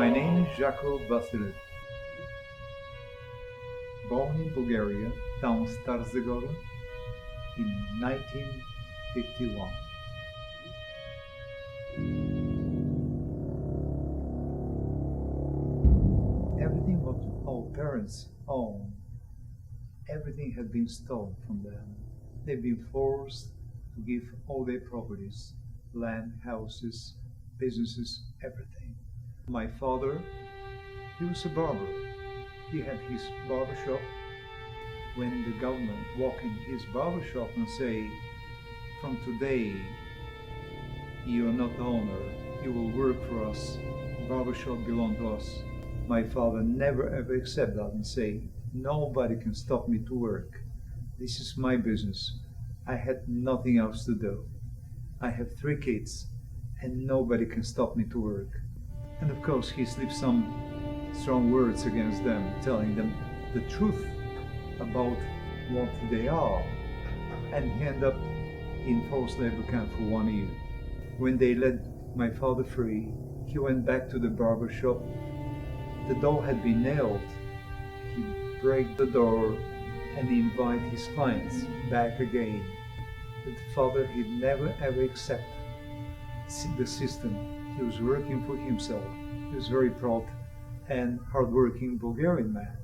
My name is Jacko Vassilev. Born in Bulgaria, town Starzagora, in 1951. Everything what our parents own, everything had been stolen from them. They've been forced to give all their properties, land, houses, businesses, everything. My father, he was a barber. He had his barber shop. When the government walk in his barber shop and say, from today you are not the owner, you will work for us, barber shop belongs to us. My father never ever accept that and say, nobody can stop me to work. This is my business. I had nothing else to do. I have 3 kids and nobody can stop me to work. And of course he slipped some strong words against them, telling them the truth about what they are, and he ended up in forced labor camp for 1 year. When they let my father free, he went back to the barber shop. The door had been nailed. He break the door and he invite his clients back again. But the father, he never ever accept the system. He was working for himself. He was very proud and hardworking Bulgarian man.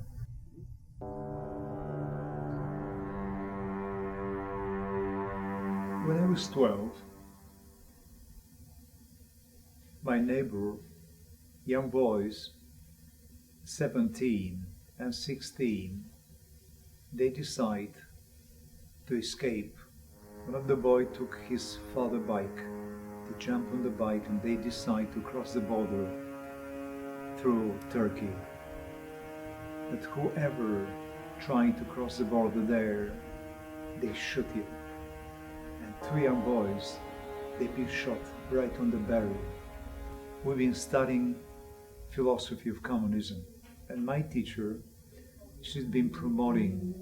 When I was 12, my neighbor, young boys, 17 and 16, they decide to escape. One of the boys took his father's bike. They jump on the bike and they decide to cross the border through Turkey. But whoever trying to cross the border there, they shoot him. And 3 young boys, they've been shot right on the barrier. We've been studying philosophy of communism, and my teacher, she's been promoting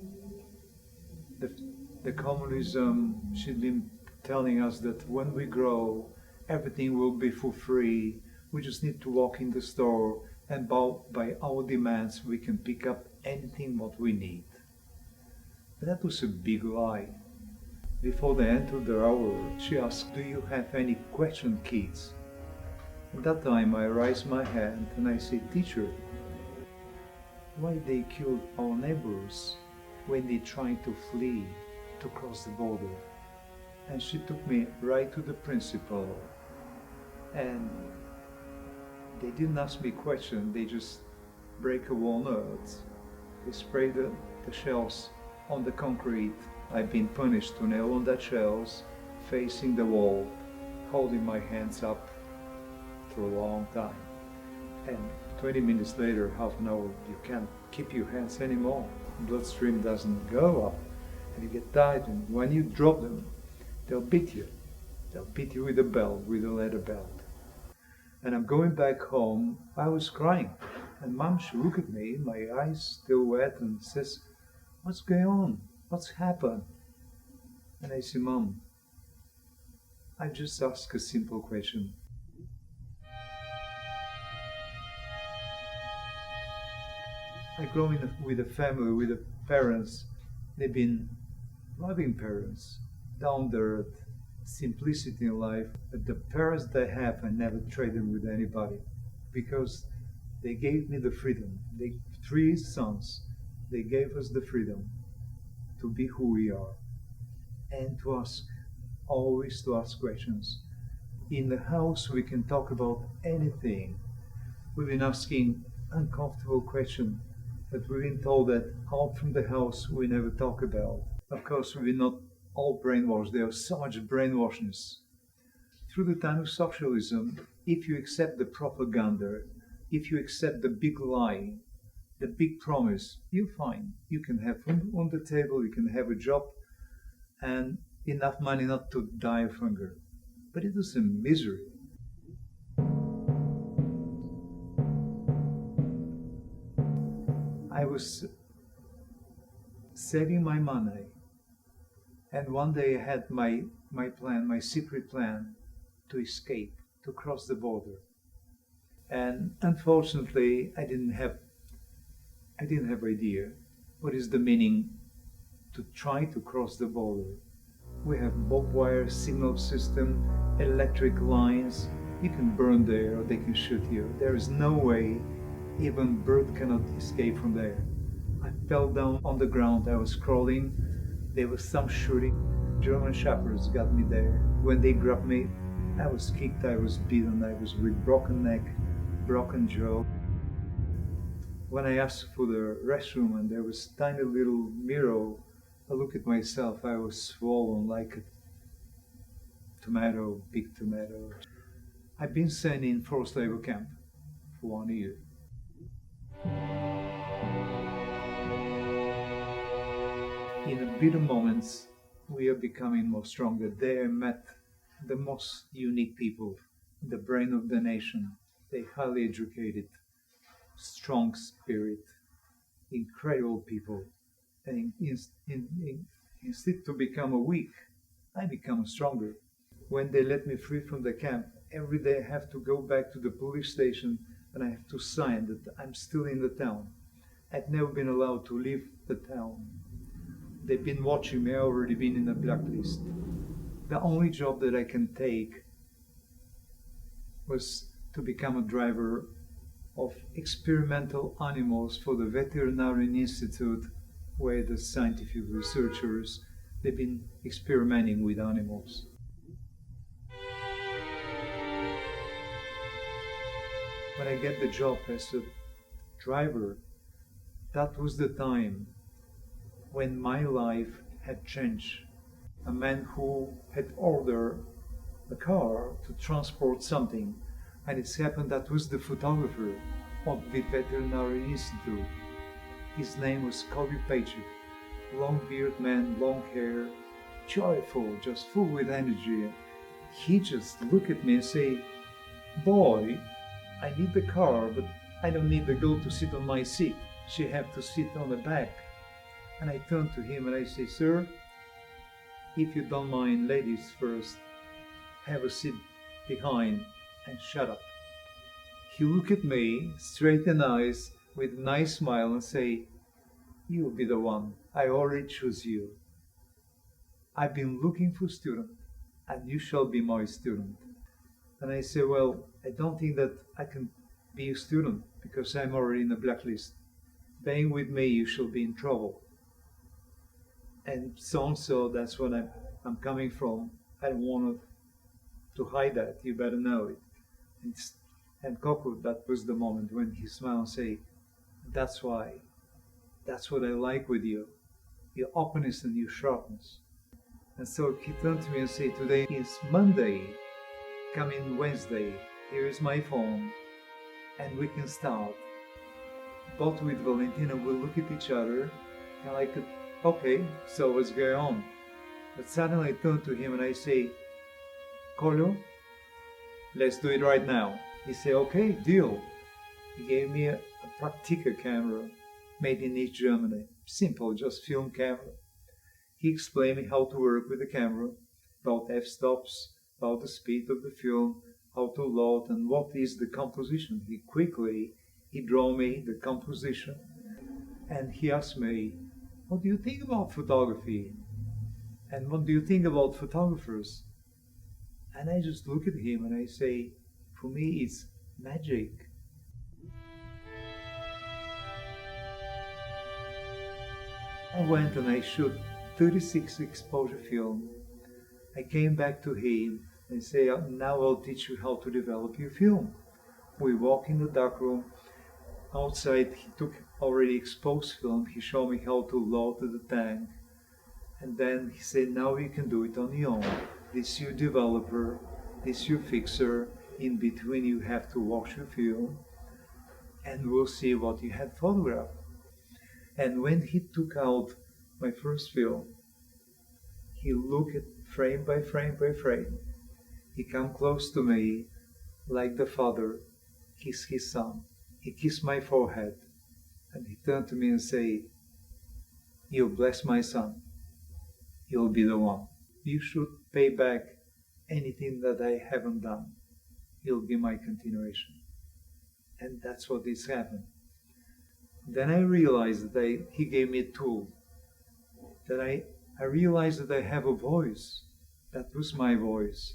the communism. She's been telling us that when we grow, everything will be for free. We just need to walk in the store and by our demands we can pick up anything what we need. But that was a big lie. Before they entered the hour, she asked, do you have any question, kids? At that time I raised my hand and I said, teacher, why they killed our neighbors when they tried to flee to cross the border? And she took me right to the principal, and they didn't ask me question, they just break a walnut, they spray the shells on the concrete. I've been punished to nail on that shells, facing the wall, holding my hands up for a long time. And 20 minutes later, half an hour, you can't keep your hands anymore. Bloodstream doesn't go up, and you get tired, and when you drop them, they'll beat you. They'll beat you with a belt, with a leather belt. And I'm going back home, I was crying. And Mom, she looked at me, my eyes still wet, and says, what's going on? What's happened? And I say, Mom, I just asked a simple question. I grew up with a family, with the parents. They've been loving parents, down to earth, simplicity in life. But the parents they have, I never trade them with anybody, because they gave me the freedom. 3 sons, they gave us the freedom to be who we are and to ask, always to ask questions. In the house we can talk about anything. We've been asking uncomfortable questions, but we've been told that out from the house we never talk about. Of course, we're not all brainwashed. There is so much brainwashness. Through the time of socialism, if you accept the propaganda, if you accept the big lie, the big promise, you're fine. You can have food on the table, you can have a job, and enough money not to die of hunger. But it was a misery. I was saving my money, and one day I had my plan, my secret plan, to escape, to cross the border. And unfortunately, I didn't have idea what is the meaning to try to cross the border. We have barbed wire signal system, electric lines. You can burn there or they can shoot you. There is no way even bird cannot escape from there. I fell down on the ground. I was crawling. There was some shooting. German shepherds got me there. When they grabbed me, I was kicked, I was beaten, I was with broken neck, broken jaw. When I asked for the restroom and there was tiny little mirror, I look at myself, I was swollen like a tomato, big tomato. I've been sent in forced labor camp for 1 year. In the bitter moments, we are becoming more stronger. There I met the most unique people, the brain of the nation. They highly educated, strong spirit, incredible people. And instead to become a weak, I become stronger. When they let me free from the camp, every day I have to go back to the police station and I have to sign that I'm still in the town. I've never been allowed to leave the town. They've been watching me, I've already been in a blacklist. The only job that I can take was to become a driver of experimental animals for the Veterinary Institute, where the scientific researchers, they've been experimenting with animals. When I get the job as a driver, that was the time when my life had changed. A man who had ordered a car to transport something, and it's happened that was the photographer of the Veterinary Institute. His name was Kobe Paycheck. Long beard man, long hair, joyful, just full with energy. He just looked at me and say, "Boy, I need the car, but I don't need the girl to sit on my seat. She have to sit on the back." And I turned to him and I say, "Sir, if you don't mind, ladies first, have a seat behind and shut up." He looked at me straight in the eyes with a nice smile and say, "You'll be the one. I already choose you. I've been looking for student and you shall be my student." And I say, "Well, I don't think that I can be a student because I'm already in the blacklist. Being with me, you shall be in trouble. And so, that's what I'm coming from. I don't want to hide that. You better know it." And Coco, that was the moment when he smiled and say, "That's why. That's what I like with you. Your openness and your sharpness." And so he turned to me and said, "Today is Monday. Coming Wednesday. Here is my phone. And we can start." Both with Valentina, we'll look at each other and like, "Okay, so what's going on?" But suddenly I turn to him and I say, "Kolo, let's do it right now." He said, "Okay, deal." He gave me a Praktika camera made in East Germany. Simple, just film camera. He explained me how to work with the camera, about f-stops, about the speed of the film, how to load and what is the composition. He drew me the composition and he asked me, "What do you think about photography? And what do you think about photographers?" And I just look at him and I say, "For me, it's magic." I went and I shot 36 exposure film. I came back to him and say, "Now I'll teach you how to develop your film." We walk in the darkroom. Outside, he took already exposed film. He showed me how to load the tank. And then he said, "Now you can do it on your own. This is your developer, this is your fixer. In between you have to watch your film and we'll see what you had photographed." And when he took out my first film, he looked at frame by frame by frame. He come close to me like the father kiss his son. He kissed my forehead and he turned to me and said, "You bless my son. You'll be the one. You should pay back anything that I haven't done. You'll be my continuation." And that's what is happened. Then I realized that he gave me a tool. That I realized that I have a voice. That was my voice.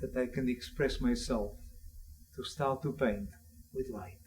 That I can express myself to start to paint with light.